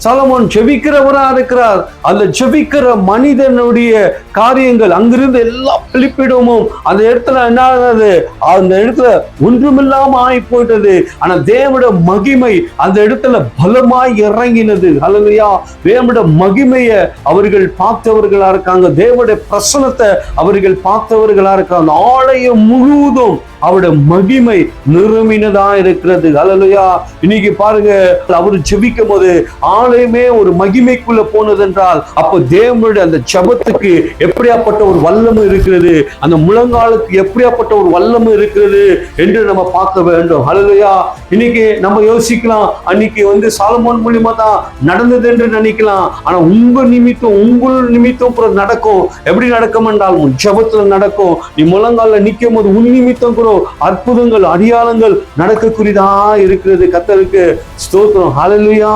Solomon ஜெபிக்கிறவரா இருக்கிறார். அந்த ஜெபிக்கிற மனிதனுடைய காரியங்கள் அங்கிருந்து எல்லா பிலிப்பிடமும் அந்த இடத்துல என்ன ஆகுது, அந்த இடத்துல ஒன்றுமில்லாம ஆகி போயிட்டது. ஆனா தேவனுடைய மகிமை அந்த இடத்துல பலமாய் இறங்கினது. ஹல்லேலூயா. தேவனுடைய மகிமையை அவர்கள் பார்த்தவர்களா இருக்காங்க. தேவனுடைய பிரசன்னத்தை அவர்கள் பார்த்தவர்களா இருக்காங்க. ஆலயம் முழுவதும் அவருடைய மகிமை நிரம்பினதா இருக்கிறது. ஹல்லேலூயா. இன்னைக்கு பாருங்க, அவர் ஜெபிக்கும் போது ஆலயமே ஒரு மகிமைக்குள்ள போனது என்றால், அப்போ தேவனுடைய அந்த ஜெபத்துக்கு எப்படியாப்பட்ட ஒரு வல்லமை இருக்கிறது, அந்த முழங்காலுக்கு எப்படியாப்பட்ட ஒரு வல்லமை இருக்கிறது என்று நம்ம பார்க்க வேண்டும். ஹல்லேலூயா. இன்னைக்கு நம்ம யோசிக்கலாம், அன்னைக்கு சாலமோன் மூலியமா தான் நடந்தது என்று நினைக்கலாம். ஆனா உங்கள் நிமித்தம் நடக்கும். எப்படி நடக்கும் என்றால், உன் ஜெபத்துல நடக்கும். நீ முழங்கால நிற்கும் போது உன் நிமித்தம் கூட அற்புதங்கள் அடையாளங்கள் நடக்கக்கூடியதா இருக்கிறது. கர்த்தருக்கு ஸ்தோத்திரம். ஹல்லேலூயா.